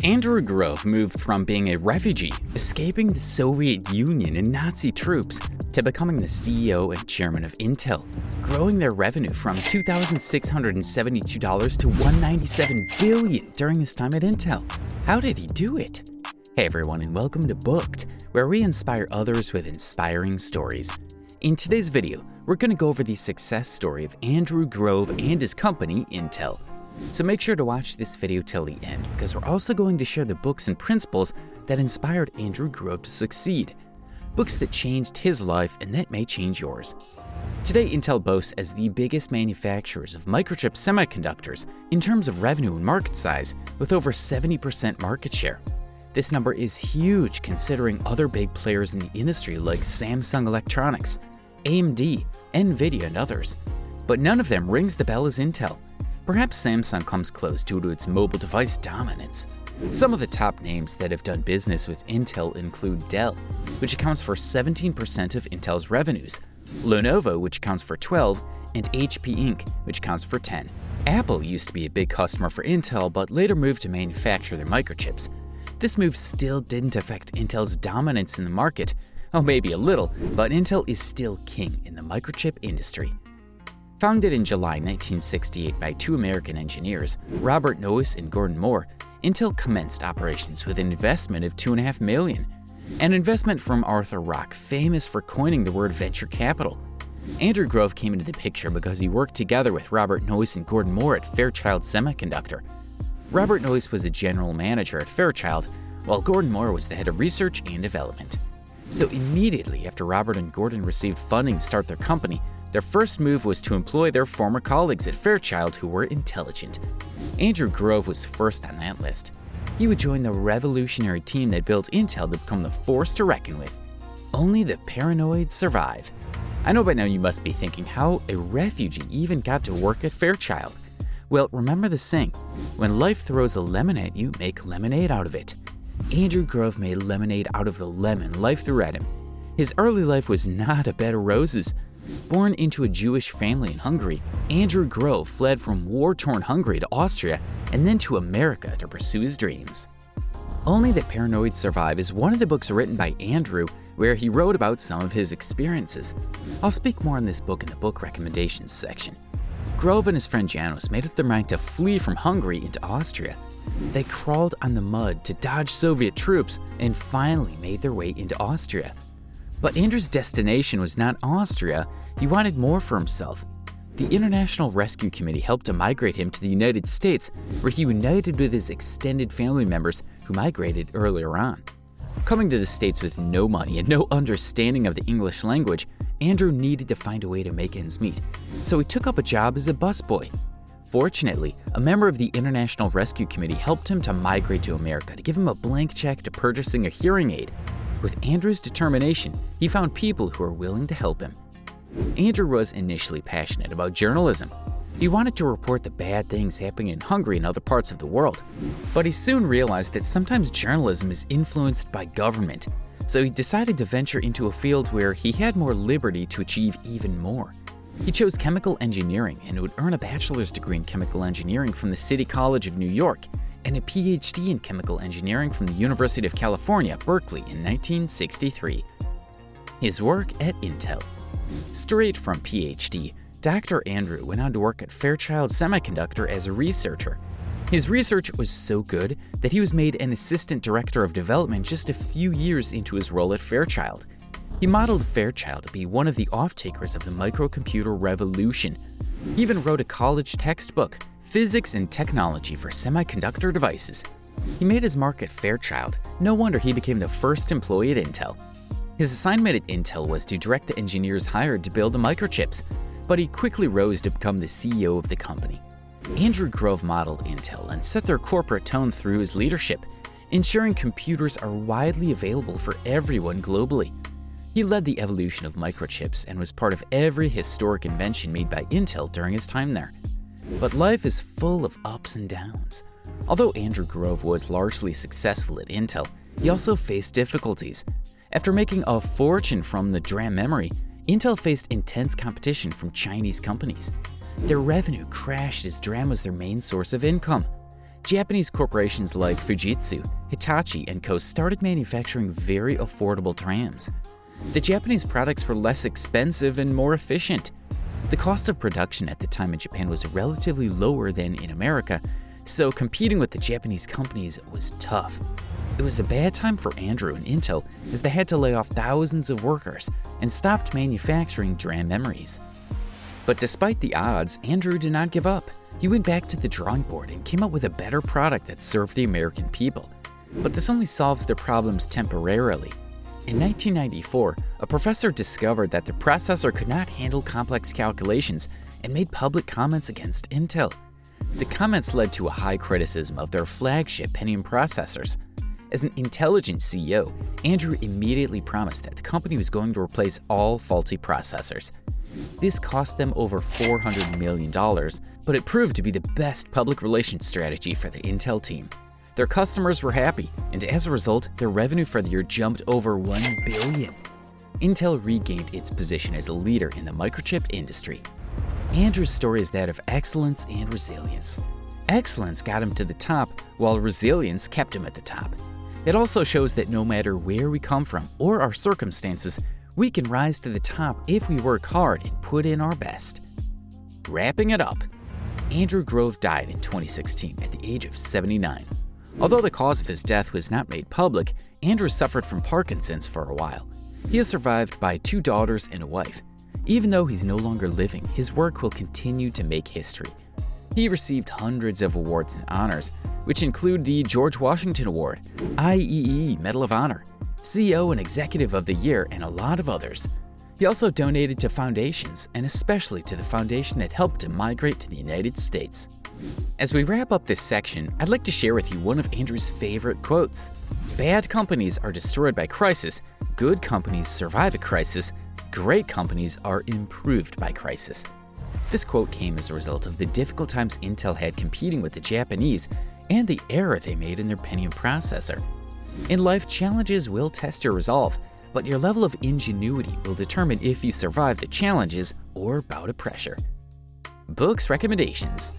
Andrew Grove moved from being a refugee, escaping the Soviet Union and Nazi troops, to becoming the CEO and chairman of Intel, growing their revenue from $2,672 to $197 billion during his time at Intel. How did he do it? Hey everyone, and welcome to Booked, where we inspire others with inspiring stories. In today's video, we're going to go over the success story of Andrew Grove and his company, Intel. So make sure to watch this video till the end, because we're also going to share the books and principles that inspired Andrew Grove to succeed. Books that changed his life and that may change yours. Today, Intel boasts as the biggest manufacturers of microchip semiconductors in terms of revenue and market size, with over 70% market share. This number is huge considering other big players in the industry like Samsung Electronics, AMD, Nvidia, and others. But none of them rings the bell as Intel. Perhaps Samsung comes close due to its mobile device dominance. Some of the top names that have done business with Intel include Dell, which accounts for 17% of Intel's revenues, Lenovo, which accounts for 12%, and HP Inc., which accounts for 10%. Apple used to be a big customer for Intel, but later moved to manufacture their microchips. This move still didn't affect Intel's dominance in the market. Oh, maybe a little, but Intel is still king in the microchip industry. Founded in July 1968 by two American engineers, Robert Noyce and Gordon Moore, Intel commenced operations with an investment of $2.5 million, an investment from Arthur Rock, famous for coining the word venture capital. Andrew Grove came into the picture because he worked together with Robert Noyce and Gordon Moore at Fairchild Semiconductor. Robert Noyce was a general manager at Fairchild, while Gordon Moore was the head of research and development. So immediately after Robert and Gordon received funding to start their company, their first move was to employ their former colleagues at Fairchild who were intelligent. Andrew Grove was first on that list. He would join the revolutionary team that built Intel to become the force to reckon with. Only the paranoid survive. I know by now you must be thinking how a refugee even got to work at Fairchild. Well, remember the saying, when life throws a lemon at you, make lemonade out of it. Andrew Grove made lemonade out of the lemon life threw at him. His early life was not a bed of roses. Born into a Jewish family in Hungary, Andrew Grove fled from war-torn Hungary to Austria and then to America to pursue his dreams. Only the Paranoid Survive is one of the books written by Andrew where he wrote about some of his experiences. I'll speak more on this book in the book recommendations section. Grove and his friend Janos made up their mind to flee from Hungary into Austria. They crawled on the mud to dodge Soviet troops and finally made their way into Austria. But Andrew's destination was not Austria. He wanted more for himself. The International Rescue Committee helped to migrate him to the United States, where he united with his extended family members who migrated earlier on. Coming to the States with no money and no understanding of the English language, Andrew needed to find a way to make ends meet, so he took up a job as a busboy. Fortunately, a member of the International Rescue Committee helped him to migrate to America to give him a blank check to purchasing a hearing aid. With Andrew's determination, he found people who were willing to help him. Andrew was initially passionate about journalism. He wanted to report the bad things happening in Hungary and other parts of the world. But he soon realized that sometimes journalism is influenced by government, so he decided to venture into a field where he had more liberty to achieve even more. He chose chemical engineering and would earn a bachelor's degree in chemical engineering from the City College of New York and a PhD in chemical engineering from the University of California, Berkeley in 1963. His work at Intel. Straight from PhD, Dr. Andrew went on to work at Fairchild Semiconductor as a researcher. His research was so good that he was made an assistant director of development just a few years into his role at Fairchild. He modeled Fairchild to be one of the off-takers of the microcomputer revolution. He even wrote a college textbook, Physics and Technology for Semiconductor Devices. He made his mark at Fairchild. No wonder he became the first employee at Intel. His assignment at Intel was to direct the engineers hired to build the microchips, but he quickly rose to become the CEO of the company. Andrew Grove modeled Intel and set their corporate tone through his leadership, ensuring computers are widely available for everyone globally. He led the evolution of microchips and was part of every historic invention made by Intel during his time there. But life is full of ups and downs. Although Andrew Grove was largely successful at Intel, he also faced difficulties. After making a fortune from the DRAM memory, Intel faced intense competition from Chinese companies. Their revenue crashed as DRAM was their main source of income. Japanese corporations like Fujitsu, Hitachi, and Co. started manufacturing very affordable trams. The Japanese products were less expensive and more efficient. The cost of production at the time in Japan was relatively lower than in America, so competing with the Japanese companies was tough. It was a bad time for Andrew and Intel as they had to lay off thousands of workers and stopped manufacturing DRAM memories. But despite the odds, Andrew did not give up. He went back to the drawing board and came up with a better product that served the American people. But this only solves their problems temporarily. In 1994, a professor discovered that the processor could not handle complex calculations and made public comments against Intel. The comments led to a high criticism of their flagship Pentium processors. As an intelligent CEO, Andrew immediately promised that the company was going to replace all faulty processors. This cost them over $400 million, but it proved to be the best public relations strategy for the Intel team. Their customers were happy, and as a result, their revenue for the year jumped over $1 billion. Intel regained its position as a leader in the microchip industry. Andrew's story is that of excellence and resilience. Excellence got him to the top, while resilience kept him at the top. It also shows that no matter where we come from or our circumstances, we can rise to the top if we work hard and put in our best. Wrapping it up, Andrew Grove died in 2016 at the age of 79. Although the cause of his death was not made public, Andrew suffered from Parkinson's for a while. He is survived by 2 daughters and a wife. Even though he's no longer living, his work will continue to make history. He received hundreds of awards and honors, which include the George Washington Award, IEEE Medal of Honor, CEO and Executive of the Year, and a lot of others. He also donated to foundations, and especially to the foundation that helped him migrate to the United States. As we wrap up this section, I'd like to share with you one of Andrew's favorite quotes. Bad companies are destroyed by crisis, good companies survive a crisis, great companies are improved by crisis. This quote came as a result of the difficult times Intel had competing with the Japanese and the error they made in their Pentium processor. In life, challenges will test your resolve, but your level of ingenuity will determine if you survive the challenges or bout of pressure. Books recommendations.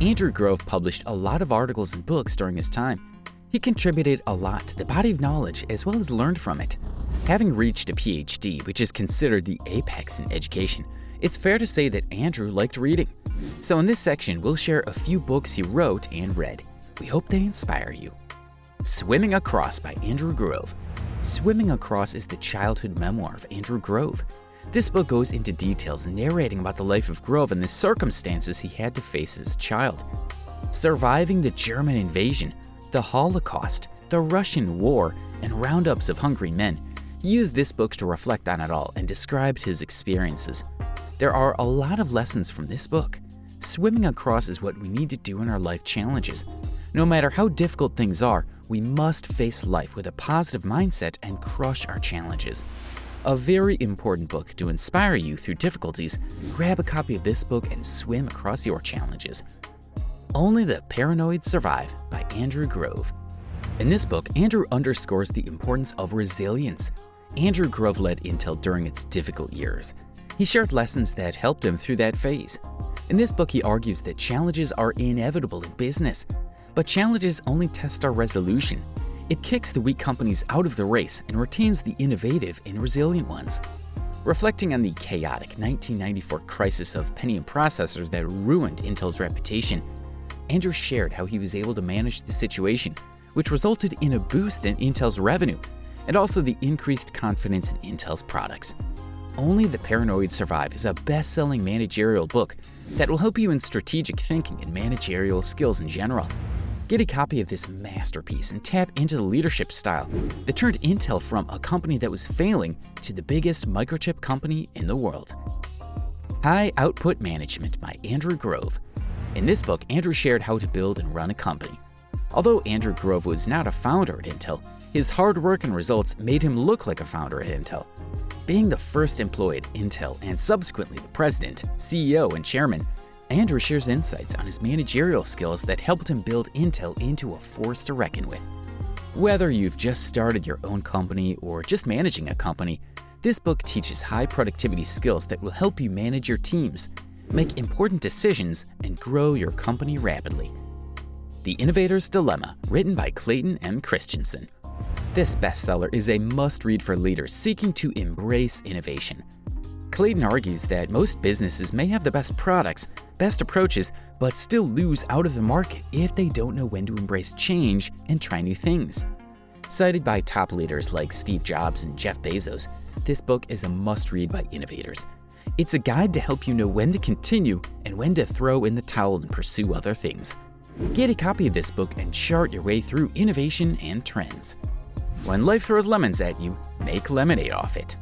Andrew Grove published a lot of articles and books during his time. He contributed a lot to the body of knowledge as well as learned from it. Having reached a PhD, which is considered the apex in education, it's fair to say that Andrew liked reading. So in this section, we'll share a few books he wrote and read. We hope they inspire you. Swimming Across by Andrew Grove. Swimming Across is the childhood memoir of Andrew Grove. This book goes into details narrating about the life of Grove and the circumstances he had to face as a child. Surviving the German invasion, the Holocaust, the Russian War, and roundups of hungry men. He used this book to reflect on it all and described his experiences. There are a lot of lessons from this book. Swimming across is what we need to do in our life challenges. No matter how difficult things are, we must face life with a positive mindset and crush our challenges. A very important book to inspire you through difficulties. Grab a copy of this book and swim across your challenges. Only the Paranoid Survive by Andrew Grove. In this book, Andrew underscores the importance of resilience. Andrew Grove led Intel during its difficult years. He shared lessons that helped him through that phase. In this book, he argues that challenges are inevitable in business, but challenges only test our resolution. It kicks the weak companies out of the race and retains the innovative and resilient ones. Reflecting on the chaotic 1994 crisis of Pentium processors that ruined Intel's reputation, Andrew shared how he was able to manage the situation, which resulted in a boost in Intel's revenue and also the increased confidence in Intel's products. Only the Paranoid Survive is a best-selling managerial book that will help you in strategic thinking and managerial skills in general. Get a copy of this masterpiece and tap into the leadership style that turned Intel from a company that was failing to the biggest microchip company in the world. High Output Management by Andrew Grove. In this book, Andrew shared how to build and run a company. Although Andrew Grove was not a founder at Intel, his hard work and results made him look like a founder at Intel. Being the first employee at Intel and subsequently the president, CEO, and chairman, Andrew shares insights on his managerial skills that helped him build Intel into a force to reckon with. Whether you've just started your own company or just managing a company, this book teaches high productivity skills that will help you manage your teams, make important decisions, and grow your company rapidly. The Innovator's Dilemma, written by Clayton M. Christensen. This bestseller is a must-read for leaders seeking to embrace innovation. Clayton argues that most businesses may have the best products, best approaches, but still lose out of the market if they don't know when to embrace change and try new things. Cited by top leaders like Steve Jobs and Jeff Bezos, this book is a must-read by innovators. It's a guide to help you know when to continue and when to throw in the towel and pursue other things. Get a copy of this book and chart your way through innovation and trends. When life throws lemons at you, make lemonade off it.